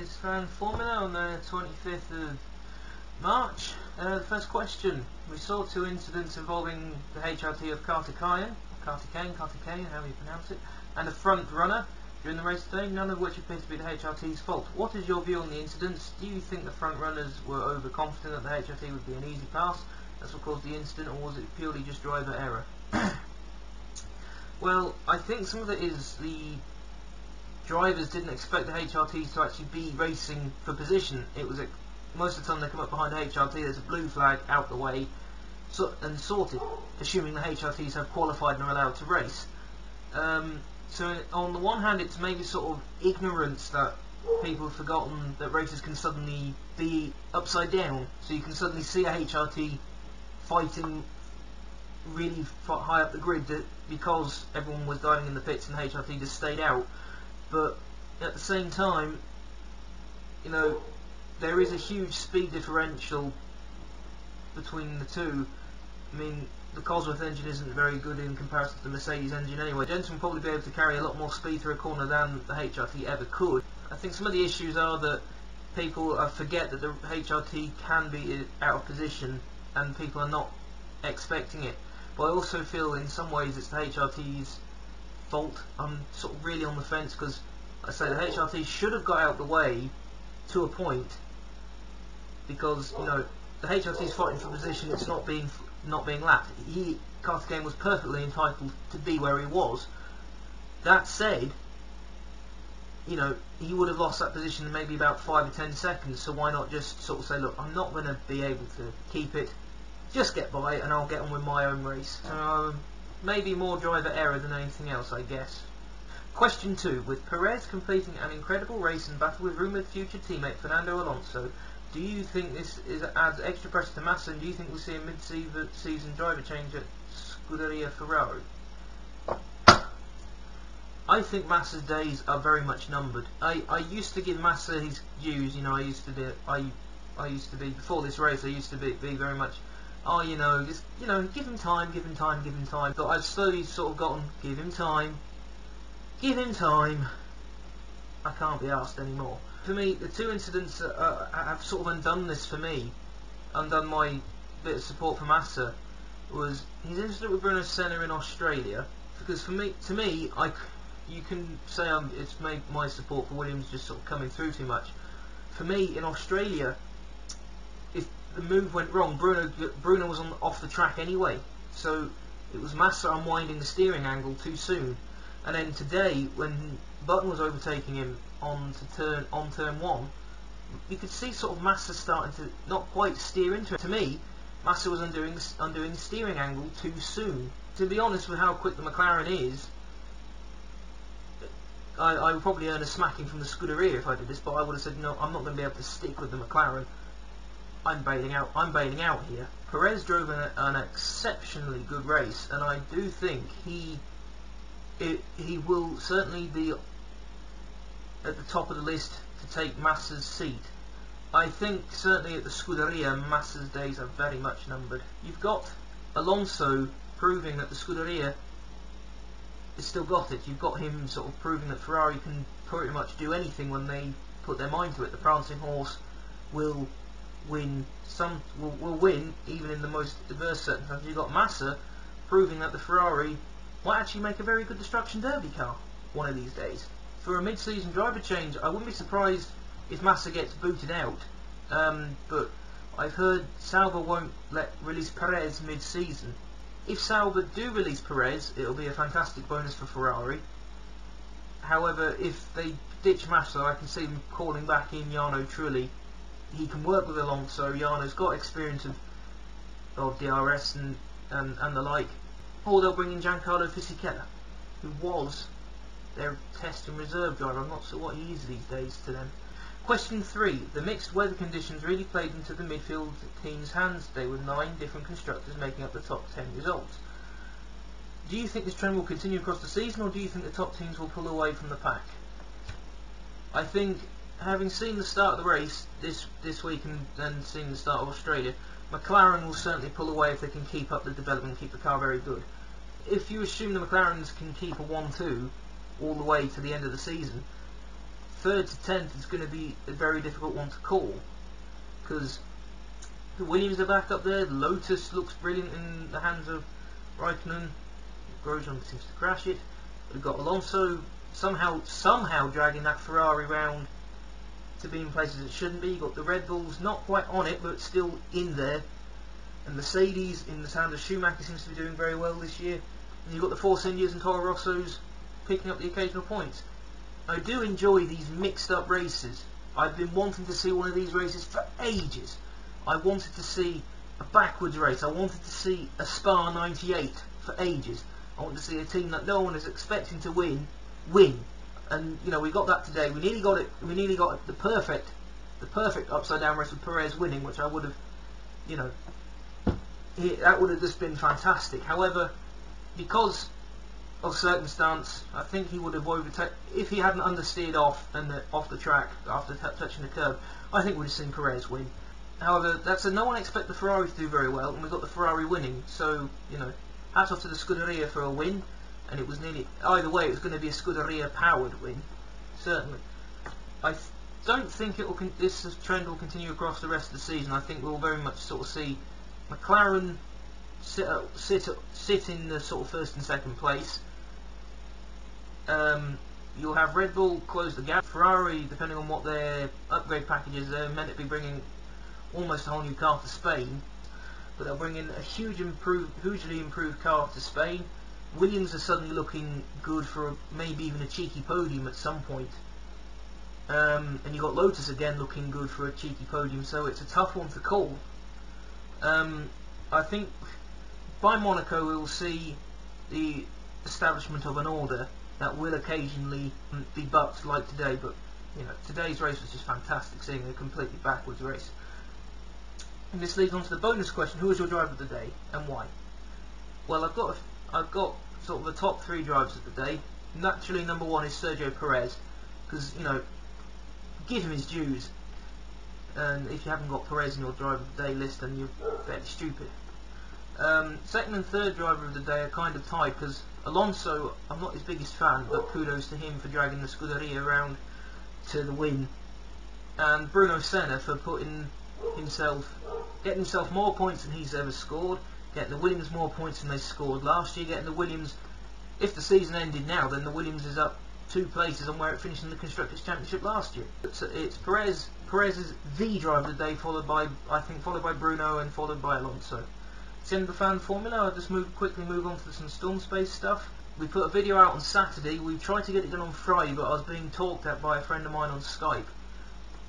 Race Fan Formula on the 25th of March. The first question. We saw two incidents involving the HRT of Carter Kane, however you pronounce it, and a front runner during the race today, none of which appears to be the HRT's fault. What is your view on the incidents? Do you think the front runners were overconfident that the HRT would be an easy pass? That's what caused the incident, or was it purely just driver error? Well, I think some of it is the drivers didn't expect the HRTs to actually be racing for position. It was most of the time they come up behind the HRT, there's a blue flag out the way and sorted, assuming the HRTs have qualified and are allowed to race. So on the one hand, it's maybe sort of ignorance that people have forgotten that races can suddenly be upside down. So you can suddenly see a HRT fighting really high up the grid because everyone was diving in the pits and the HRT just stayed out. But at the same time, you know, there is a huge speed differential between the two. I mean, the Cosworth engine isn't very good in comparison to the Mercedes engine anyway. Jensen will probably be able to carry a lot more speed through a corner than the HRT ever could. I think some of the issues are that people forget that the HRT can be out of position and people are not expecting it. But I also feel in some ways it's the HRT's fault. I'm sort of really on the fence because I say the HRT should have got out the way to a point, because you know the HRT's fighting for position. It's not being lapped. Carter Kane was perfectly entitled to be where he was. That said, you know, he would have lost that position in maybe about 5 or 10 seconds. So why not just sort of say, look, I'm not going to be able to keep it. Just get by and I'll get on with my own race. So maybe more driver error than anything else, I guess. Question 2. With Perez completing an incredible race and battle with rumoured future teammate Fernando Alonso, do you think this adds extra pressure to Massa, and do you think we'll see a mid-season driver change at Scuderia Ferrari? I think Massa's days are very much numbered. I used to give Massa his dues. You know, I used to be before this race. I used to be very much, oh, you know, just give him time. But I've slowly sort of gotten, give him time. I can't be asked anymore. For me, the two incidents have sort of undone this for me, undone my bit of support for Massa, was his incident with Bruno Senna in Australia. Because to me, you can say it's made my support for Williams just sort of coming through too much. For me, in Australia, if the move went wrong, Bruno was off the track anyway. So it was Massa unwinding the steering angle too soon. And then today, when Button was overtaking him on turn 1, you could see sort of Massa starting to not quite steer into it. To me, Massa was undoing the steering angle too soon. To be honest with how quick the McLaren is, I would probably earn a smacking from the Scuderia if I did this, but I would have said, no, I'm not going to be able to stick with the McLaren. I'm bailing out here. Perez drove an exceptionally good race, and I do think he will certainly be at the top of the list to take Massa's seat. I think certainly at the Scuderia, Massa's days are very much numbered. You've got Alonso proving that the Scuderia has still got it. You've got him sort of proving that Ferrari can pretty much do anything when they put their mind to it. The prancing horse will win will win even in the most adverse circumstances. You've got Massa proving that the Ferrari might actually make a very good Destruction Derby car one of these days. For a mid-season driver change, I wouldn't be surprised if Massa gets booted out, but I've heard Sauber won't release Perez mid-season. If Sauber do release Perez, it'll be a fantastic bonus for Ferrari. However, if they ditch Massa, I can see them calling back in Jarno Trulli. He can work with Alonso. Jarno's got experience of DRS and the like. Or they'll bring in Giancarlo Fisichella, who was their test and reserve driver. I'm not sure what he is these days to them. Question 3. The mixed weather conditions really played into the midfield team's hands today, with 9 different constructors making up the top 10 results. Do you think this trend will continue across the season, or do you think the top teams will pull away from the pack? I think, having seen the start of the race this week and then seeing the start of Australia, McLaren will certainly pull away if they can keep up the development, keep the car very good. If you assume the McLarens can keep a 1-2 all the way to the end of the season, 3rd to 10th is going to be a very difficult one to call, because the Williams are back up there. The Lotus looks brilliant in the hands of Raikkonen. Grosjean seems to crash it. We've got Alonso somehow dragging that Ferrari round to be in places it shouldn't be. You've got the Red Bulls not quite on it, but still in there. And Mercedes, in the hands of Schumacher, seems to be doing very well this year. And you've got the Force Indias and Toro Rossos picking up the occasional points. I do enjoy these mixed up races. I've been wanting to see one of these races for ages. I wanted to see a backwards race. I wanted to see a Spa 98 for ages. I wanted to see a team that no one is expecting to win. And you know, we got that today. We nearly got it. We nearly got the perfect upside down race with Perez winning, which I would have, you know, that would have just been fantastic. However, because of circumstance, I think he would have overtaken, if he hadn't understeered off the track after touching the curb. I think we'd have seen Perez win. However, no one expected the Ferrari to do very well, and we got the Ferrari winning. So, you know, hats off to the Scuderia for a win, and it was nearly, either way, it was going to be a Scuderia powered win, certainly. I don't think this trend will continue across the rest of the season. I think we'll very much sort of see McLaren sit in the sort of 1st and 2nd place. You'll have Red Bull close the gap. Ferrari, depending on what their upgrade packages, they're meant to be bringing almost a whole new car to Spain, but they'll bring in a hugely improved car to Spain. Williams are suddenly looking good for maybe even a cheeky podium at some point. And you've got Lotus again looking good for a cheeky podium, so it's a tough one to call. I think by Monaco we will see the establishment of an order that will occasionally be bucked like today, but you know, today's race was just fantastic, seeing a completely backwards race. And this leads on to the bonus question: who is your driver of the day and why? Well, I've got sort of the top 3 drivers of the day. Naturally, number 1 is Sergio Perez, because, you know, give him his dues. And if you haven't got Perez in your driver of the day list, then you're fairly stupid. 2nd and 3rd driver of the day are kind of tied, because Alonso, I'm not his biggest fan, but kudos to him for dragging the Scuderia around to the win. And Bruno Senna for getting himself more points than he's ever scored, getting the Williams more points than they scored last year, getting the Williams, if the season ended now, then the Williams is up 2 places on where it finished in the Constructors' Championship last year. It's Perez. Perez is the driver of the day, followed by Bruno, and followed by Alonso. It's the end of the fan formula. I'll just quickly move on to some Storm Space stuff. We put a video out on Saturday. We tried to get it done on Friday, but I was being talked at by a friend of mine on Skype.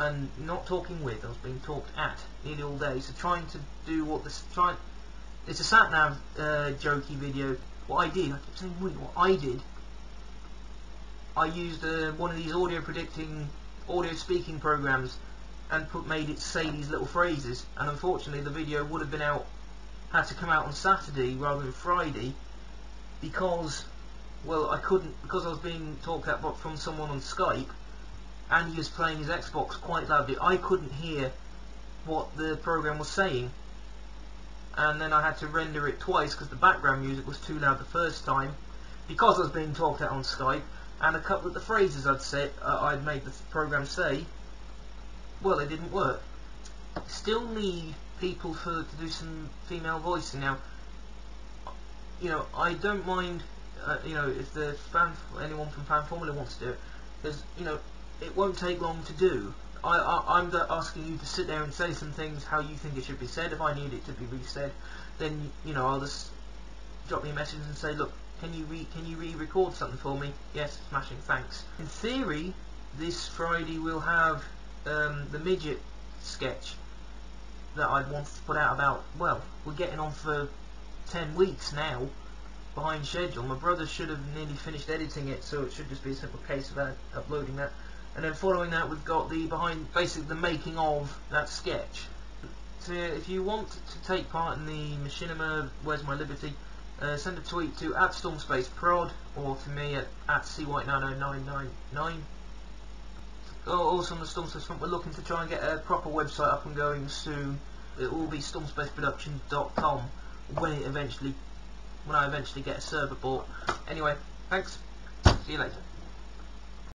And not talking with, I was being talked at nearly all day. So trying to do it's a sat-nav jokey video. What I did, I keep saying we, what I did, I used one of these audio speaking programs and made it say these little phrases, and unfortunately the video would have had to come out on Saturday rather than Friday, because, well, I couldn't, because I was being talked at from someone on Skype, and he was playing his Xbox quite loudly. I couldn't hear what the program was saying, and then I had to render it twice because the background music was too loud the first time, because I was being talked at on Skype, and a couple of the phrases I'd made the program say, well, it didn't work. Still need people to do some female voicing. Now, you know, I don't mind, you know, if anyone from Fan Formula wants to do it, because, you know, it won't take long to do. I'm asking you to sit there and say some things how you think it should be said. If I need it to be re-said, then, you know, I'll just drop me a message and say, look, can you re-record something for me? Yes, smashing, thanks. In theory, this Friday we'll have the midget sketch that I'd wanted to put out about, well, we're getting on for 10 weeks now, behind schedule. My brother should have nearly finished editing it, so it should just be a simple case of uploading that. And then following that, we've got basically the making of that sketch. So if you want to take part in the Machinima Where's My Liberty, send a tweet to @StormSpaceProd or to me at CWhite90999. Also on the Stormspace front, we're looking to try and get a proper website up and going soon. It will be stormspaceproductions.com when I eventually get a server bought. Anyway, thanks. See you later.